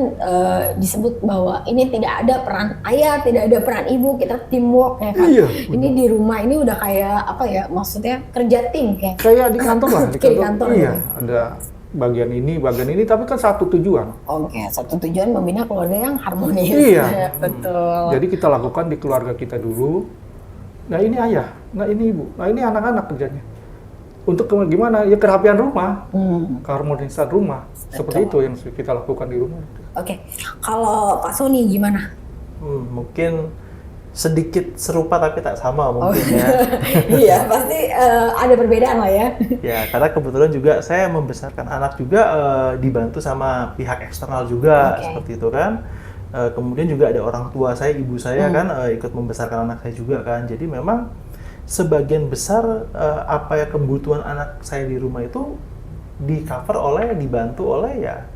disebut bahwa ini tidak ada peran ayah, tidak ada peran ibu, kita teamwork ya kan. Iya, ini di rumah ini udah kayak apa ya? Maksudnya kerja tim kayak. Kayak di kantor lah. Di kantor. Iya, ada bagian ini, tapi kan satu tujuan. Oke, satu tujuan membina keluarga yang harmonis. Iya, betul. Jadi kita lakukan di keluarga kita dulu. Nah ini ayah, nah ini ibu, nah ini anak-anak kerjanya. Untuk gimana? Ya kerapian rumah, keharmonisan rumah. Betul. Seperti itu yang kita lakukan di rumah. Oke, kalau Pak Sony gimana? Mungkin sedikit serupa tapi tak sama mungkin ya. Iya, pasti ada perbedaan lah ya. Ya, karena kebetulan juga saya membesarkan anak juga dibantu sama pihak eksternal juga, seperti itu kan. Kemudian juga ada orang tua saya, ibu saya kan ikut membesarkan anak saya juga kan. Jadi memang sebagian besar apa ya kebutuhan anak saya di rumah itu dibantu oleh ya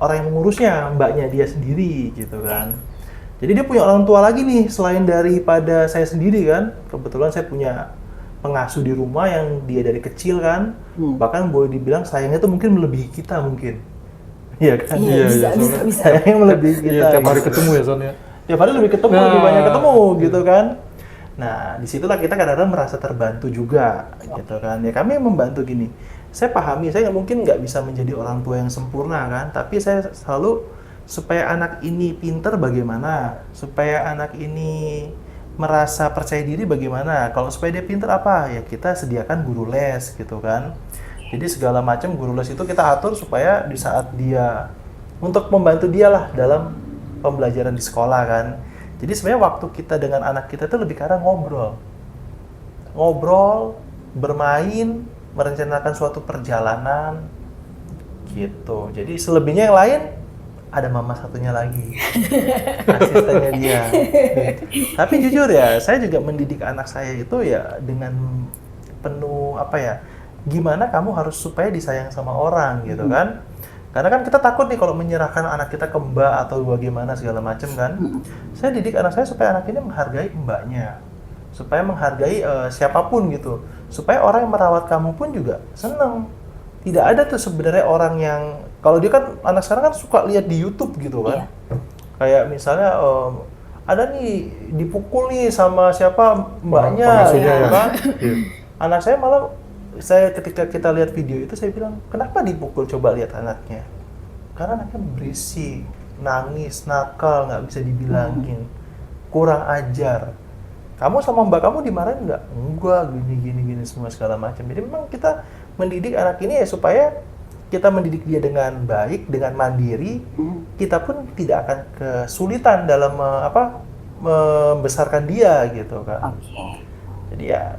orang yang mengurusnya, mbaknya dia sendiri gitu kan. Jadi dia punya orang tua lagi nih selain daripada saya sendiri kan. Kebetulan saya punya pengasuh di rumah yang dia dari kecil kan. Bahkan boleh dibilang sayangnya tuh mungkin melebihi kita mungkin. Iya kan? Iya, bisa. Sayangnya melebihi kita. Iya, tiap hari ketemu ya Son ya. Tiap hari lebih ketemu, lebih banyak ketemu gitu kan. Nah, disitulah kita kadang-kadang merasa terbantu juga, gitu kan. Ya kami membantu gini, saya pahami, saya mungkin nggak bisa menjadi orang tua yang sempurna kan, tapi saya selalu, supaya anak ini pinter bagaimana, supaya anak ini merasa percaya diri bagaimana, kalau supaya dia pinter apa, ya kita sediakan guru les, gitu kan. Jadi segala macam guru les itu kita atur supaya di saat dia, untuk membantu dia lah dalam pembelajaran di sekolah kan. Jadi sebenarnya waktu kita dengan anak kita itu lebih karena ngobrol, bermain, merencanakan suatu perjalanan, gitu. Jadi selebihnya yang lain ada mama satunya lagi, asistennya dia. Gitu. Tapi jujur ya, saya juga mendidik anak saya itu ya dengan penuh apa ya, gimana kamu harus supaya disayang sama orang gitu kan. Karena kan kita takut nih kalau menyerahkan anak kita ke mbak atau bagaimana segala macam kan. Saya didik anak saya supaya anak ini menghargai mbaknya, supaya menghargai siapapun gitu, supaya orang yang merawat kamu pun juga seneng. Tidak ada tuh sebenarnya orang yang, kalau dia kan anak sekarang kan suka lihat di YouTube gitu kan. Kayak misalnya ada nih dipukul nih sama siapa mbaknya gitu kan. Anak saya malah, ketika kita lihat video itu saya bilang, kenapa dipukul, coba lihat anaknya. Karena anaknya berisik, nangis, nakal, nggak bisa dibilangin, kurang ajar. Kamu sama mbak kamu dimarahin nggak? Enggak, gini semua segala macam. Jadi memang kita mendidik anak ini ya supaya kita mendidik dia dengan baik, dengan mandiri. Kita pun tidak akan kesulitan dalam membesarkan dia gitu kan. Jadi ya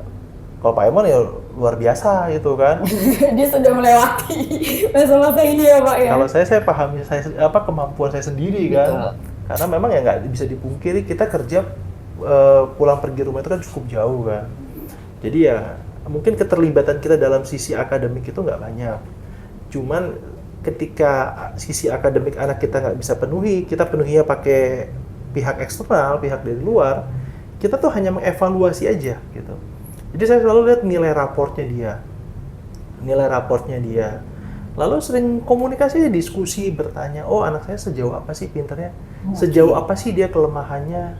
Kalau Pak Emon ya luar biasa gitu kan. Dia sudah melewati masa-masa ini ya Pak ya. Kalau saya pahami kemampuan saya sendiri kan. Betul. Karena memang ya nggak bisa dipungkiri kita kerja pulang pergi rumah itu kan cukup jauh kan. Jadi ya mungkin keterlibatan kita dalam sisi akademik itu nggak banyak. Cuman ketika sisi akademik anak kita nggak bisa penuhi, kita penuhinya pakai pihak eksternal, pihak dari luar, kita tuh hanya mengevaluasi aja gitu. Jadi saya selalu lihat nilai raportnya dia. Lalu sering komunikasi, diskusi, bertanya, oh anak saya sejauh apa sih pinternya, sejauh apa sih dia kelemahannya,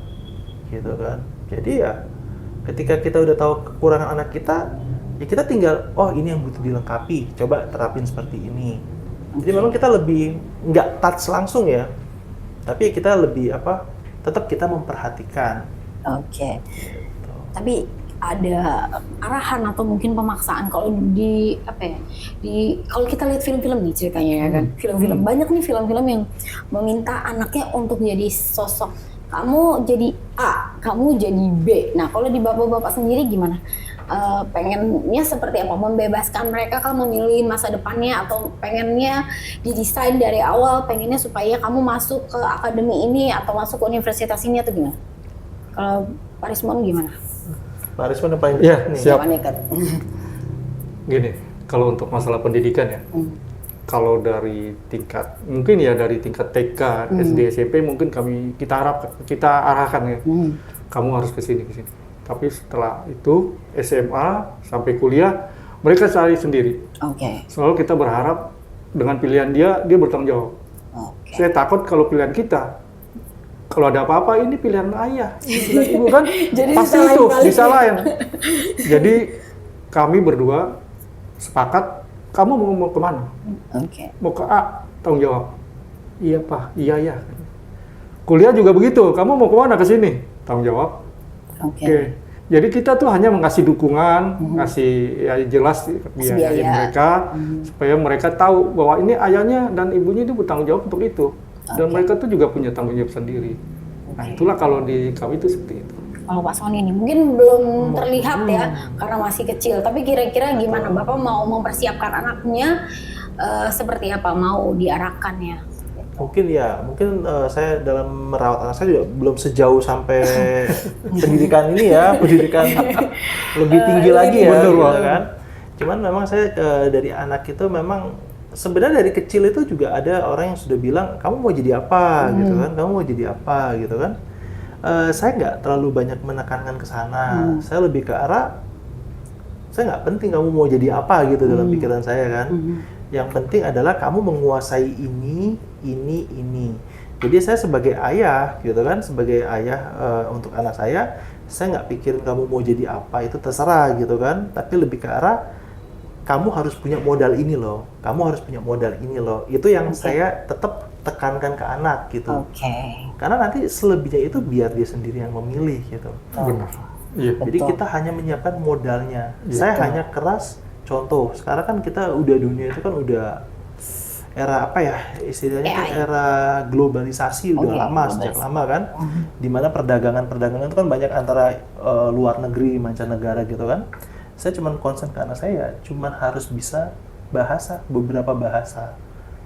gitu kan. Jadi ya ketika kita udah tahu kekurangan anak kita, ya kita tinggal, oh ini yang butuh dilengkapi, coba terapin seperti ini. Jadi memang kita lebih nggak touch langsung ya, tapi kita lebih tetap kita memperhatikan. Oke. Gitu. Tapi ada arahan atau mungkin pemaksaan kalau kalau kita lihat film-film nih ceritanya ya kan, film-film banyak nih film-film yang meminta anaknya untuk jadi sosok, kamu jadi A, kamu jadi B. Nah kalau di bapak-bapak sendiri gimana? Pengennya seperti apa? Membebaskan mereka kan memilih masa depannya, atau pengennya didesain dari awal, pengennya supaya kamu masuk ke akademi ini atau masuk ke universitas ini, atau gimana? Kalau Pak Rismon gimana? Pak Rismon yang paling dekat nih. Siap. Gini, kalau untuk masalah pendidikan ya, kalau dari tingkat TK, SD, SMP mungkin kita arahkan ya, kamu harus ke sini. Tapi setelah itu SMA sampai kuliah mereka cari sendiri. Selalu kita berharap dengan pilihan dia bertanggung jawab. Saya takut kalau pilihan kita, kalau ada apa-apa ini pilihan ayah, ini pilihan ibu kan, pasti itu disalahin. Jadi kami berdua sepakat, kamu mau kemana? Mau ke A, tanggung jawab. Iya Pak, iya ya. Kuliah juga begitu, kamu mau kemana? Ke sini, tanggung jawab. Oke. Jadi kita tuh hanya mengasih dukungan, ngasih ya jelas biayain mereka, supaya mereka tahu bahwa ini ayahnya dan ibunya itu bertanggung jawab untuk itu. Dan mereka tuh juga punya tanggung jawab sendiri. Nah itulah kalau di kami itu seperti itu. Kalau Pak Sony ini mungkin belum terlihat ya karena masih kecil. Tapi kira-kira gimana Bapak mau mempersiapkan anaknya seperti apa, mau diarahkan ya? Mungkin saya dalam merawat anak saya juga belum sejauh sampai pendidikan ini ya, pendidikan lebih tinggi lagi ya, gitu kan. Cuman memang saya dari anak itu memang sebenarnya dari kecil itu juga ada orang yang sudah bilang kamu mau jadi apa gitu kan, kamu mau jadi apa gitu kan. Saya nggak terlalu banyak menekankan ke sana, saya lebih ke arah saya nggak penting kamu mau jadi apa gitu dalam pikiran saya kan. Yang penting adalah kamu menguasai ini. Jadi saya sebagai ayah gitu kan, sebagai ayah untuk anak saya nggak pikirin kamu mau jadi apa, itu terserah gitu kan. Tapi lebih ke arah kamu harus punya modal ini loh, Itu yang saya tetap tekankan ke anak gitu. Karena nanti selebihnya itu biar dia sendiri yang memilih gitu. Benar. Iya. Jadi kita hanya menyiapkan modalnya. Saya hanya keras. Contoh, sekarang kan kita dunia itu kan udah era istilahnya kan era globalisasi udah lama, sejak lama kan. Dimana perdagangan itu kan banyak antara luar negeri, mancanegara gitu kan. Saya cuman concern ke anak saya, cuman harus bisa beberapa bahasa.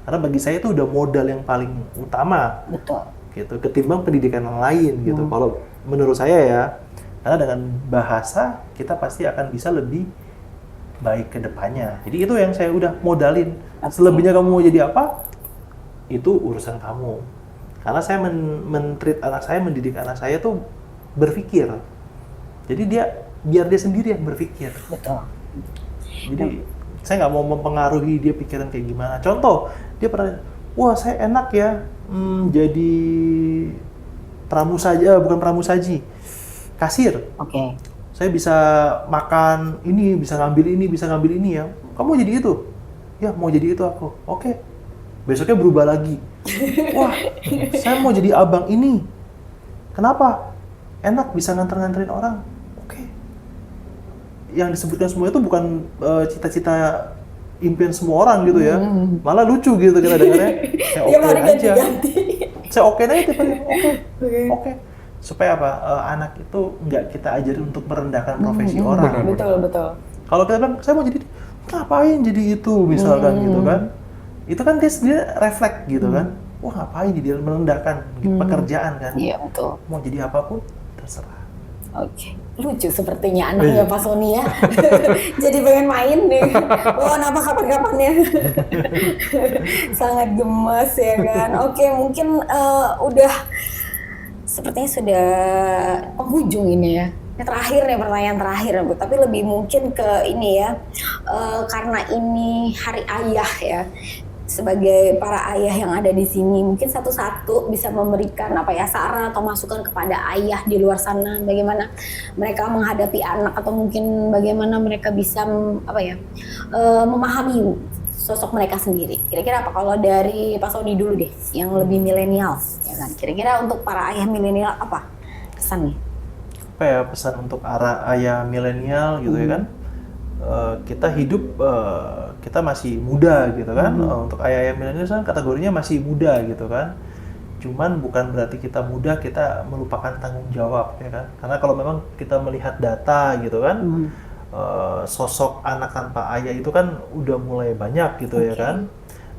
Karena bagi saya itu udah modal yang paling utama. Betul. Gitu, ketimbang pendidikan yang lain gitu. Kalau menurut saya ya, karena dengan bahasa kita pasti akan bisa lebih baik ke depannya. Jadi itu yang saya udah modalin. Selebihnya kamu mau jadi apa? Itu urusan kamu. Karena saya men-treat anak saya, mendidik anak saya tuh berpikir. Jadi biar dia sendiri yang berpikir. Betul. Jadi saya nggak mau mempengaruhi dia pikiran kayak gimana. Contoh, dia pernah, wah saya enak ya jadi bukan pramusaji, kasir. Saya bisa makan ini, bisa ngambil ini ya. Kamu jadi itu? Ya, mau jadi itu aku. Oke. Besoknya berubah lagi. Wah, saya mau jadi abang ini. Kenapa? Enak, bisa nganter-nganterin orang. Oke. Yang disebutkan semua itu bukan cita-cita impian semua orang gitu ya. Malah lucu gitu kita dengarnya. Saya oke aja. Saya oke aja tipe oke. supaya apa? Anak itu nggak kita ajarin untuk merendahkan profesi orang. Betul. Kalau kita bilang, saya mau jadi, ngapain jadi itu misalkan gitu kan? Itu kan dia sendiri refleks gitu kan? Wah ngapain jadi merendahkan pekerjaan kan? Iya betul. Mau jadi apapun terserah. Oke, lucu sepertinya anaknya Pak Sony ya. Jadi pengen main nih. Oh, kenapa kapan-kapan ya? Sangat gemas ya kan. Oke, mungkin udah sepertinya sudah penghujung ini ya. Yang terakhir nih, pertanyaan terakhir Bu. Tapi lebih mungkin ke ini ya. Karena ini Hari Ayah ya. Sebagai para ayah yang ada di sini, mungkin satu-satu bisa memberikan saran atau masukan kepada ayah di luar sana, bagaimana mereka menghadapi anak atau mungkin bagaimana mereka bisa memahami sosok mereka sendiri. Kira-kira apa kalau dari Pak Sony dulu deh, yang lebih milenial, ya kan? Kira-kira untuk para ayah milenial apa pesannya? Apa ya pesan untuk ayah milenial gitu ya kan? Kita hidup, kita masih muda gitu kan. Untuk ayah-ayah milenial kan kategorinya masih muda gitu kan. Cuman bukan berarti kita muda kita melupakan tanggung jawab ya kan. Karena kalau memang kita melihat data gitu kan, sosok anak tanpa ayah itu kan udah mulai banyak gitu ya kan.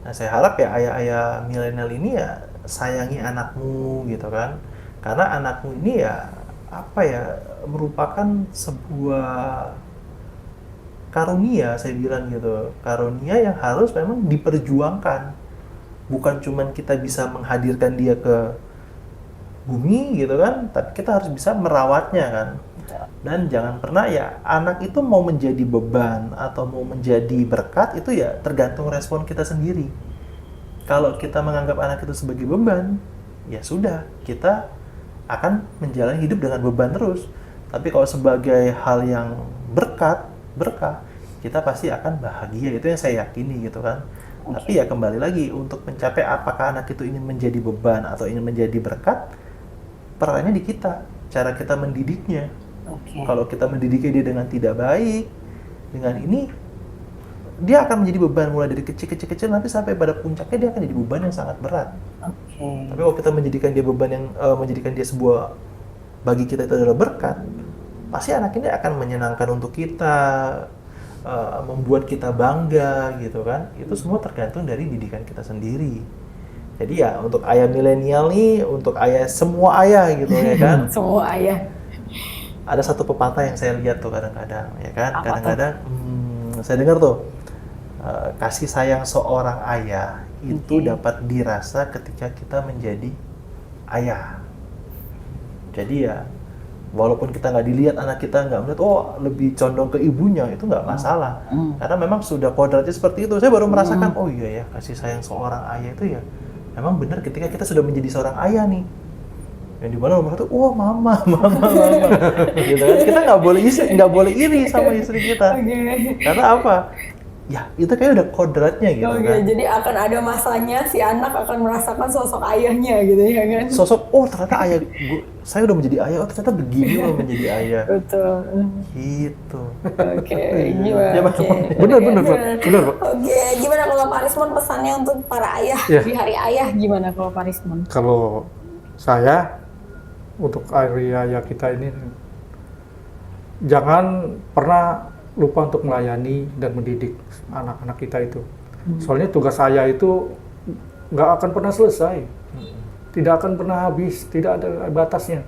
Nah saya harap ya ayah-ayah milenial ini ya sayangi anakmu gitu kan. Karena anakmu ini ya merupakan sebuah karunia, saya bilang gitu, karunia yang harus memang diperjuangkan. Bukan cuman kita bisa menghadirkan dia ke bumi gitu kan, tapi kita harus bisa merawatnya kan. Dan jangan pernah ya anak itu mau menjadi beban atau mau menjadi berkat itu ya tergantung respon kita sendiri. Kalau kita menganggap anak itu sebagai beban, ya sudah, kita akan menjalani hidup dengan beban terus. Tapi kalau sebagai hal yang berkah, kita pasti akan bahagia, itu yang saya yakini gitu kan. Tapi ya kembali lagi, untuk mencapai apakah anak itu ingin menjadi beban atau ingin menjadi berkat, perannya di kita, cara kita mendidiknya. Kalau kita mendidiknya dia dengan tidak baik, dengan ini, dia akan menjadi beban mulai dari kecil nanti sampai pada puncaknya dia akan jadi beban yang sangat berat. Tapi kalau kita menjadikan dia beban yang menjadikan dia sebuah, bagi kita itu adalah berkat, pasti anak ini akan menyenangkan untuk kita, membuat kita bangga gitu kan. Itu semua tergantung dari didikan kita sendiri. Jadi ya untuk ayah milenial nih, untuk ayah semua ayah gitu ya kan. Semua ayah. Ada satu pepatah yang saya lihat tuh kadang-kadang ya kan. Kadang-kadang saya dengar tuh, kasih sayang seorang ayah itu dapat dirasa ketika kita menjadi ayah. Jadi ya walaupun kita nggak dilihat, anak kita nggak melihat, lebih condong ke ibunya, itu nggak masalah. Karena memang sudah kodratnya seperti itu. Saya baru merasakan, oh iya ya, kasih sayang seorang ayah itu ya memang benar ketika kita sudah menjadi seorang ayah nih. Yang dimana nomor satu, mama. Gitu kan. Kita nggak boleh iri sama istri kita. Karena apa? Ya, itu kayak udah kodratnya gitu kan. Jadi akan ada masanya si anak akan merasakan sosok ayahnya gitu ya kan. Sosok, ternyata ayah, saya udah menjadi ayah, ternyata begini loh menjadi ayah. Betul. Gitu. Gimana? Benar, Pak. Gimana kalau Pak Rismon pesannya untuk para ayah di Hari Ayah, gimana kalau Pak Rismon? Kalau saya, untuk Hari Ayah kita ini, jangan pernah lupa untuk melayani dan mendidik anak-anak kita itu. Soalnya tugas saya itu nggak akan pernah selesai, tidak akan pernah habis, tidak ada batasnya.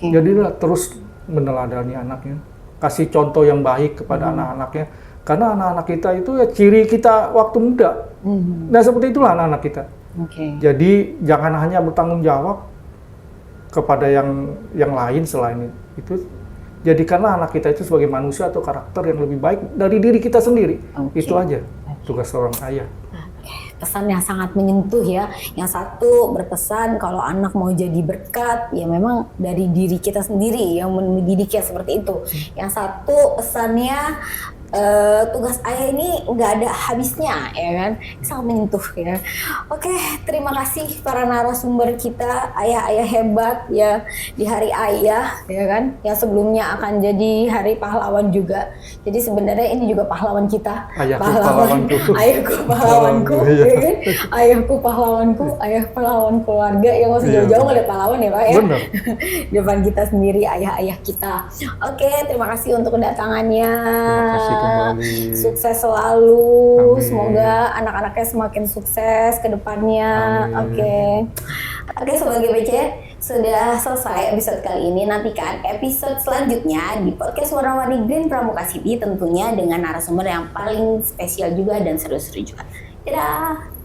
Jadilah terus meneladani anaknya, kasih contoh yang baik kepada anak-anaknya. Karena anak-anak kita itu ya ciri kita waktu muda. Nah seperti itulah anak-anak kita. Jadi jangan hanya bertanggung jawab kepada yang lain selain itu. Jadikanlah anak kita itu sebagai manusia atau karakter yang lebih baik dari diri kita sendiri. Itu aja tugas seorang ayah. Pesan yang sangat menyentuh ya. Yang satu berpesan kalau anak mau jadi berkat, ya memang dari diri kita sendiri yang mendidiknya seperti itu. Yang satu pesannya tugas ayah ini nggak ada habisnya, ya kan, sangat menyentuh ya. Oke, terima kasih para narasumber kita, ayah-ayah hebat ya di hari ayah, ya kan, yang sebelumnya akan jadi hari pahlawan juga. Jadi sebenarnya ini juga pahlawan kita, pahlawanku, ayahku pahlawanku, ya kan? Ayahku pahlawanku, ayah pahlawan keluarga, yang masih jauh-jauh ngeliat pahlawan ya Pak ya. Benar. Depan kita sendiri, ayah-ayah kita. Oke, terima kasih untuk kedatangannya. Terima kasih kembali. Sukses selalu. Amin. Semoga anak-anaknya semakin sukses ke depannya. Oke, Sobat GPC, sudah selesai episode kali ini. Nantikan episode selanjutnya di podcast Warna-Warni Green Pramuka City, tentunya dengan narasumber yang paling spesial juga dan seru-seru juga. Dadah!